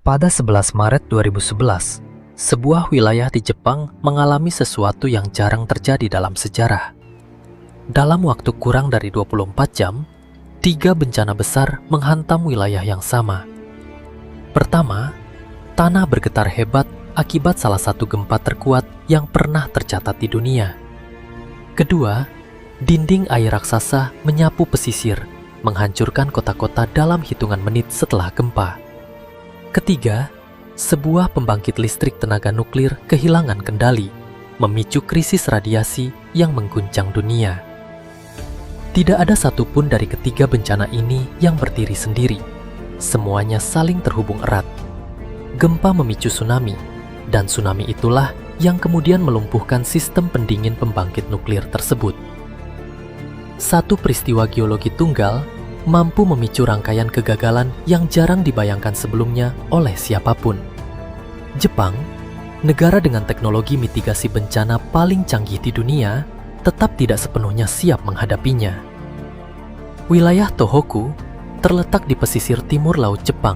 Pada 11 Maret 2011, sebuah wilayah di Jepang mengalami sesuatu yang jarang terjadi dalam sejarah. Dalam waktu kurang dari 24 jam, 3 bencana besar menghantam wilayah yang sama. Pertama, tanah bergetar hebat akibat salah satu gempa terkuat yang pernah tercatat di dunia. Kedua, dinding air raksasa menyapu pesisir, menghancurkan kota-kota dalam hitungan menit setelah gempa. Ketiga, sebuah pembangkit listrik tenaga nuklir kehilangan kendali, memicu krisis radiasi yang mengguncang dunia. Tidak ada satupun dari ketiga bencana ini yang berdiri sendiri. Semuanya saling terhubung erat. Gempa memicu tsunami, dan tsunami itulah yang kemudian melumpuhkan sistem pendingin pembangkit nuklir tersebut. Satu peristiwa geologi tunggal mampu memicu rangkaian kegagalan yang jarang dibayangkan sebelumnya oleh siapapun. Jepang, negara dengan teknologi mitigasi bencana paling canggih di dunia, tetap tidak sepenuhnya siap menghadapinya. Wilayah Tohoku terletak di pesisir timur Laut Jepang,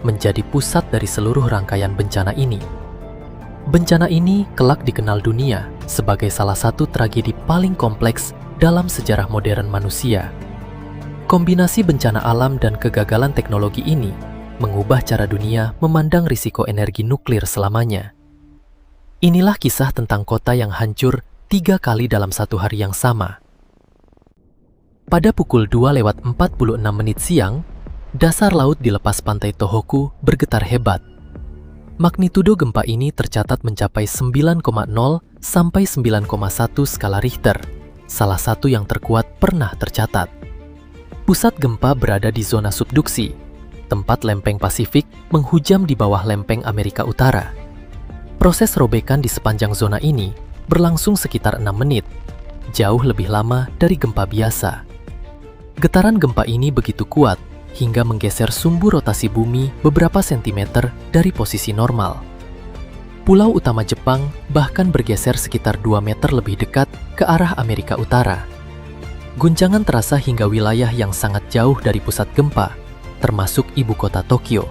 menjadi pusat dari seluruh rangkaian bencana ini. Bencana ini kelak dikenal dunia sebagai salah satu tragedi paling kompleks dalam sejarah modern manusia. Kombinasi bencana alam dan kegagalan teknologi ini mengubah cara dunia memandang risiko energi nuklir selamanya. Inilah kisah tentang kota yang hancur 3 kali dalam satu hari yang sama. Pada pukul 2:46 siang, dasar laut di lepas pantai Tohoku bergetar hebat. Magnitudo gempa ini tercatat mencapai 9,0 sampai 9,1 skala Richter, salah satu yang terkuat pernah tercatat. Pusat gempa berada di zona subduksi, tempat lempeng Pasifik menghujam di bawah lempeng Amerika Utara. Proses robekan di sepanjang zona ini berlangsung sekitar 6 menit, jauh lebih lama dari gempa biasa. Getaran gempa ini begitu kuat hingga menggeser sumbu rotasi bumi beberapa sentimeter dari posisi normal. Pulau utama Jepang bahkan bergeser sekitar 2 meter lebih dekat ke arah Amerika Utara. Guncangan terasa hingga wilayah yang sangat jauh dari pusat gempa, termasuk ibu kota Tokyo.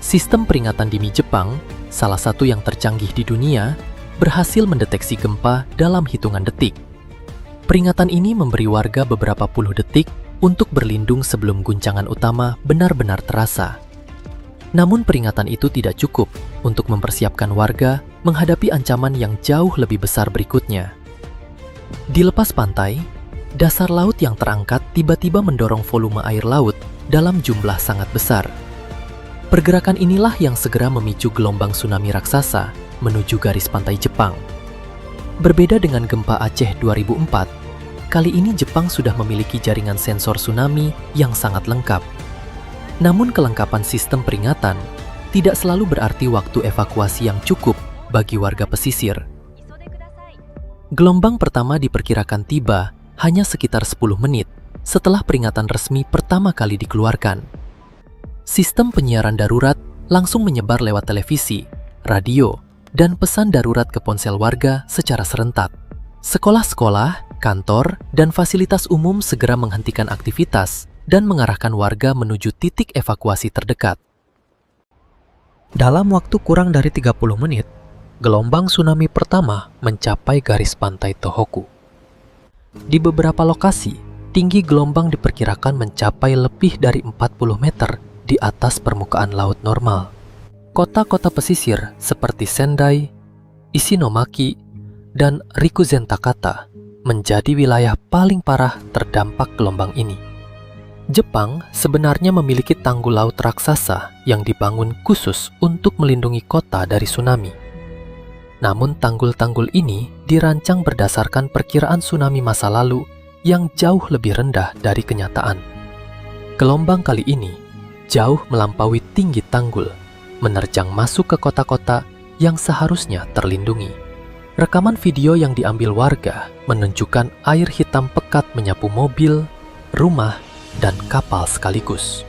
Sistem peringatan dini Jepang, salah satu yang tercanggih di dunia, berhasil mendeteksi gempa dalam hitungan detik. Peringatan ini memberi warga beberapa puluh detik untuk berlindung sebelum guncangan utama benar-benar terasa. Namun peringatan itu tidak cukup untuk mempersiapkan warga menghadapi ancaman yang jauh lebih besar berikutnya. Di lepas pantai, dasar laut yang terangkat tiba-tiba mendorong volume air laut dalam jumlah sangat besar. Pergerakan inilah yang segera memicu gelombang tsunami raksasa menuju garis pantai Jepang. Berbeda dengan gempa Aceh 2004, kali ini Jepang sudah memiliki jaringan sensor tsunami yang sangat lengkap. Namun kelengkapan sistem peringatan tidak selalu berarti waktu evakuasi yang cukup bagi warga pesisir. Gelombang pertama diperkirakan tiba hanya sekitar 10 menit setelah peringatan resmi pertama kali dikeluarkan. Sistem penyiaran darurat langsung menyebar lewat televisi, radio, dan pesan darurat ke ponsel warga secara serentak. Sekolah-sekolah, kantor, dan fasilitas umum segera menghentikan aktivitas dan mengarahkan warga menuju titik evakuasi terdekat. Dalam waktu kurang dari 30 menit, gelombang tsunami pertama mencapai garis pantai Tohoku. Di beberapa lokasi, tinggi gelombang diperkirakan mencapai lebih dari 40 meter di atas permukaan laut normal. Kota-kota pesisir seperti Sendai, Ishinomaki, dan Rikuzen Takata menjadi wilayah paling parah terdampak gelombang ini. Jepang sebenarnya memiliki tanggul laut raksasa yang dibangun khusus untuk melindungi kota dari tsunami. Namun tanggul-tanggul ini dirancang berdasarkan perkiraan tsunami masa lalu yang jauh lebih rendah dari kenyataan. Gelombang kali ini jauh melampaui tinggi tanggul, menerjang masuk ke kota-kota yang seharusnya terlindungi. Rekaman video yang diambil warga menunjukkan air hitam pekat menyapu mobil, rumah, dan kapal sekaligus.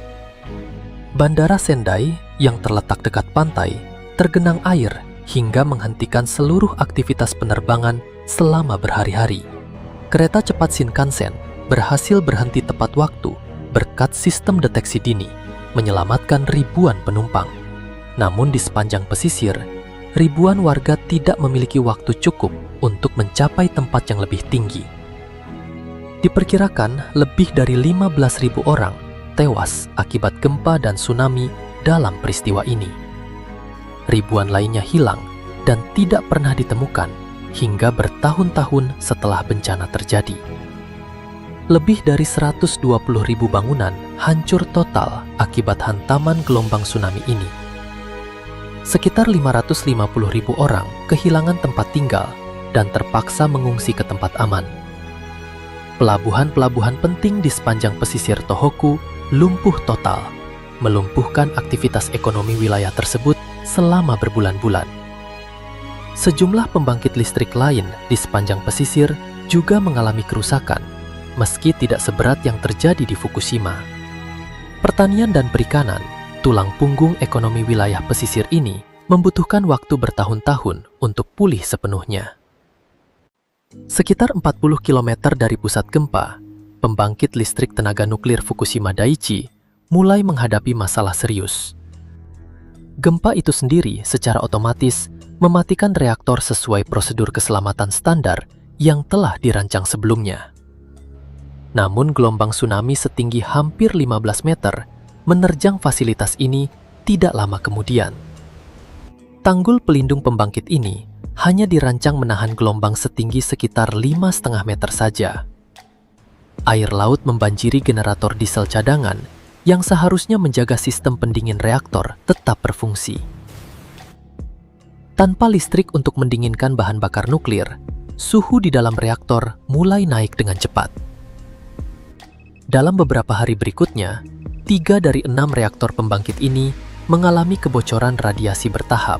Bandara Sendai yang terletak dekat pantai tergenang air hingga menghentikan seluruh aktivitas penerbangan selama berhari-hari. Kereta cepat Shinkansen berhasil berhenti tepat waktu berkat sistem deteksi dini, menyelamatkan ribuan penumpang. Namun di sepanjang pesisir, ribuan warga tidak memiliki waktu cukup untuk mencapai tempat yang lebih tinggi. Diperkirakan lebih dari 15.000 orang tewas akibat gempa dan tsunami dalam peristiwa ini. Ribuan lainnya hilang dan tidak pernah ditemukan hingga bertahun-tahun setelah bencana terjadi. Lebih dari 120.000 bangunan hancur total akibat hantaman gelombang tsunami ini. Sekitar 550.000 orang kehilangan tempat tinggal dan terpaksa mengungsi ke tempat aman. Pelabuhan-pelabuhan penting di sepanjang pesisir Tohoku lumpuh total, melumpuhkan aktivitas ekonomi wilayah tersebut selama berbulan-bulan. Sejumlah pembangkit listrik lain di sepanjang pesisir juga mengalami kerusakan, meski tidak seberat yang terjadi di Fukushima. Pertanian dan perikanan, tulang punggung ekonomi wilayah pesisir ini, membutuhkan waktu bertahun-tahun untuk pulih sepenuhnya. Sekitar 40 km dari pusat gempa, pembangkit listrik tenaga nuklir Fukushima Daiichi mulai menghadapi masalah serius. Gempa itu sendiri secara otomatis mematikan reaktor sesuai prosedur keselamatan standar yang telah dirancang sebelumnya. Namun gelombang tsunami setinggi hampir 15 meter menerjang fasilitas ini tidak lama kemudian. Tanggul pelindung pembangkit ini hanya dirancang menahan gelombang setinggi sekitar 5,5 meter saja. Air laut membanjiri generator diesel cadangan yang seharusnya menjaga sistem pendingin reaktor tetap berfungsi. Tanpa listrik untuk mendinginkan bahan bakar nuklir, suhu di dalam reaktor mulai naik dengan cepat. Dalam beberapa hari berikutnya, 3 dari 6 reaktor pembangkit ini mengalami kebocoran radiasi bertahap.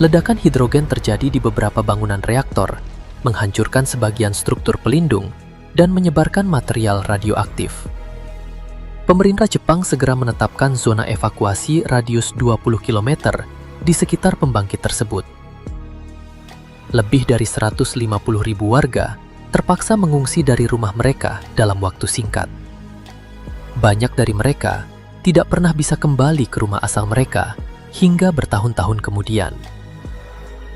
Ledakan hidrogen terjadi di beberapa bangunan reaktor, menghancurkan sebagian struktur pelindung, dan menyebarkan material radioaktif. Pemerintah Jepang segera menetapkan zona evakuasi radius 20 km di sekitar pembangkit tersebut. Lebih dari 150.000 warga terpaksa mengungsi dari rumah mereka dalam waktu singkat. Banyak dari mereka tidak pernah bisa kembali ke rumah asal mereka hingga bertahun-tahun kemudian.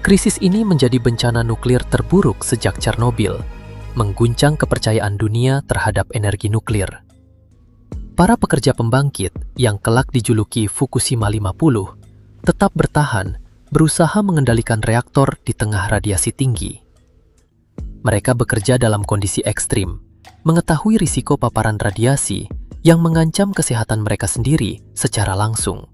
Krisis ini menjadi bencana nuklir terburuk sejak Chernobyl, mengguncang kepercayaan dunia terhadap energi nuklir. Para pekerja pembangkit yang kelak dijuluki Fukushima 50 tetap bertahan, berusaha mengendalikan reaktor di tengah radiasi tinggi. Mereka bekerja dalam kondisi ekstrim, mengetahui risiko paparan radiasi yang mengancam kesehatan mereka sendiri secara langsung.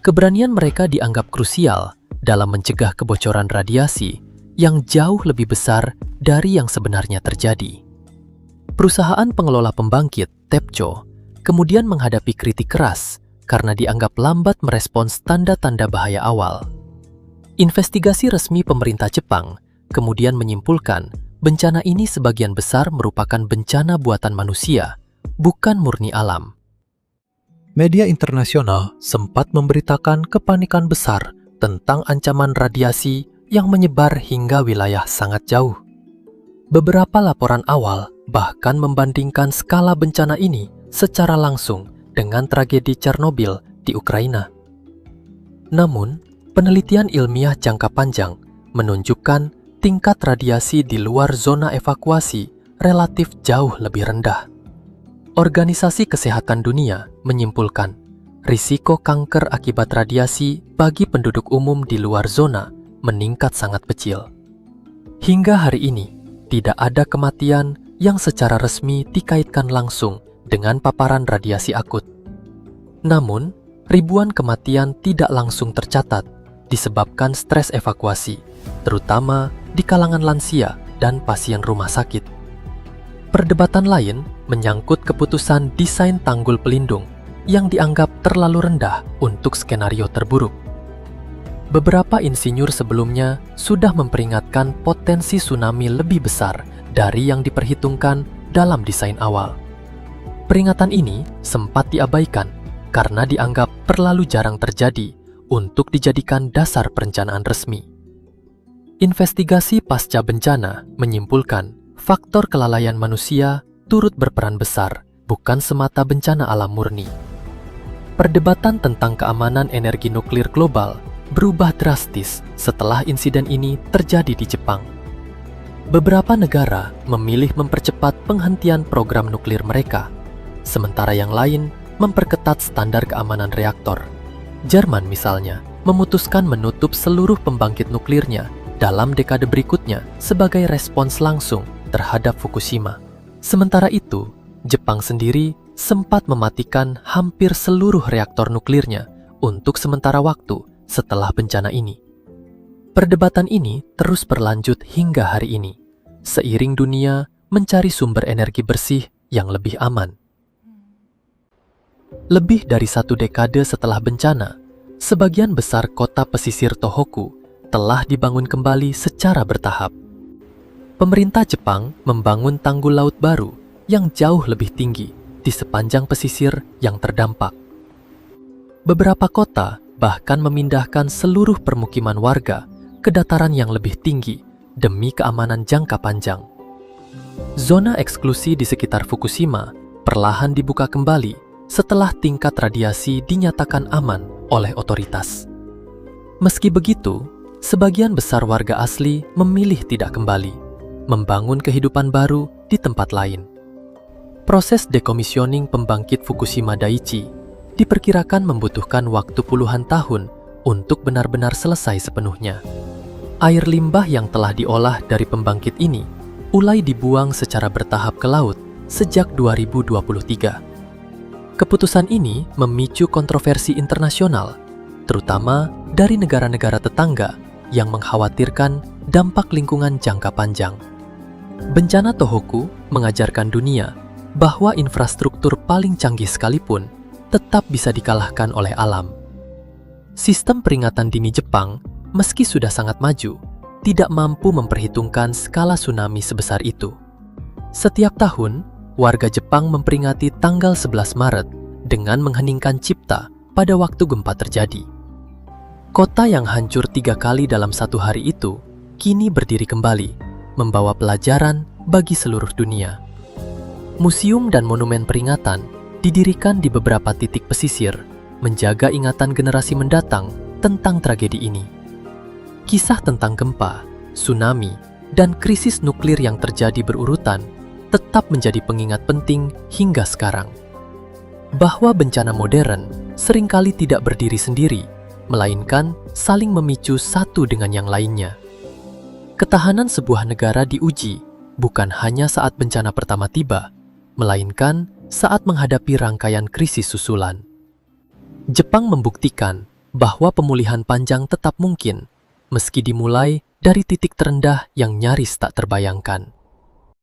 Keberanian mereka dianggap krusial dalam mencegah kebocoran radiasi yang jauh lebih besar dari yang sebenarnya terjadi. Perusahaan pengelola pembangkit, TEPCO, kemudian menghadapi kritik keras karena dianggap lambat merespons tanda-tanda bahaya awal. Investigasi resmi pemerintah Jepang kemudian menyimpulkan bencana ini sebagian besar merupakan bencana buatan manusia, bukan murni alam. Media internasional sempat memberitakan kepanikan besar tentang ancaman radiasi yang menyebar hingga wilayah sangat jauh. Beberapa laporan awal bahkan membandingkan skala bencana ini secara langsung dengan tragedi Chernobyl di Ukraina. Namun, penelitian ilmiah jangka panjang menunjukkan tingkat radiasi di luar zona evakuasi relatif jauh lebih rendah. Organisasi Kesehatan Dunia menyimpulkan risiko kanker akibat radiasi bagi penduduk umum di luar zona meningkat sangat kecil. Hingga hari ini, tidak ada kematian yang secara resmi dikaitkan langsung dengan paparan radiasi akut. Namun, ribuan kematian tidak langsung tercatat disebabkan stres evakuasi, terutama di kalangan lansia dan pasien rumah sakit. Perdebatan lain menyangkut keputusan desain tanggul pelindung yang dianggap terlalu rendah untuk skenario terburuk. Beberapa insinyur sebelumnya sudah memperingatkan potensi tsunami lebih besar dari yang diperhitungkan dalam desain awal. Peringatan ini sempat diabaikan karena dianggap terlalu jarang terjadi untuk dijadikan dasar perencanaan resmi. Investigasi pasca bencana menyimpulkan faktor kelalaian manusia turut berperan besar, bukan semata bencana alam murni. Perdebatan tentang keamanan energi nuklir global berubah drastis setelah insiden ini terjadi di Jepang. Beberapa negara memilih mempercepat penghentian program nuklir mereka, sementara yang lain memperketat standar keamanan reaktor. Jerman misalnya memutuskan menutup seluruh pembangkit nuklirnya dalam dekade berikutnya sebagai respons langsung terhadap Fukushima. Sementara itu, Jepang sendiri sempat mematikan hampir seluruh reaktor nuklirnya untuk sementara waktu setelah bencana ini. Perdebatan ini terus berlanjut hingga hari ini, seiring dunia mencari sumber energi bersih yang lebih aman. Lebih dari 1 dekade setelah bencana, sebagian besar kota pesisir Tohoku telah dibangun kembali secara bertahap. Pemerintah Jepang membangun tanggul laut baru yang jauh lebih tinggi di sepanjang pesisir yang terdampak. Beberapa kota bahkan memindahkan seluruh permukiman warga ke dataran yang lebih tinggi demi keamanan jangka panjang. Zona eksklusi di sekitar Fukushima perlahan dibuka kembali setelah tingkat radiasi dinyatakan aman oleh otoritas. Meski begitu, sebagian besar warga asli memilih tidak kembali, membangun kehidupan baru di tempat lain. Proses dekomisioning pembangkit Fukushima Daiichi diperkirakan membutuhkan waktu puluhan tahun untuk benar-benar selesai sepenuhnya. Air limbah yang telah diolah dari pembangkit ini mulai dibuang secara bertahap ke laut sejak 2023. Keputusan ini memicu kontroversi internasional, terutama dari negara-negara tetangga yang mengkhawatirkan dampak lingkungan jangka panjang. Bencana Tohoku mengajarkan dunia bahwa infrastruktur paling canggih sekalipun tetap bisa dikalahkan oleh alam. Sistem peringatan dini Jepang, meski sudah sangat maju, tidak mampu memperhitungkan skala tsunami sebesar itu. Setiap tahun, warga Jepang memperingati tanggal 11 Maret dengan mengheningkan cipta pada waktu gempa terjadi. Kota yang hancur 3 kali dalam 1 hari itu kini berdiri kembali, membawa pelajaran bagi seluruh dunia. Museum dan monumen peringatan didirikan di beberapa titik pesisir, menjaga ingatan generasi mendatang tentang tragedi ini. Kisah tentang gempa, tsunami, dan krisis nuklir yang terjadi berurutan tetap menjadi pengingat penting hingga sekarang. Bahwa bencana modern seringkali tidak berdiri sendiri, melainkan saling memicu satu dengan yang lainnya. Ketahanan sebuah negara diuji bukan hanya saat bencana pertama tiba, melainkan saat menghadapi rangkaian krisis susulan. Jepang membuktikan bahwa pemulihan panjang tetap mungkin, meski dimulai dari titik terendah yang nyaris tak terbayangkan.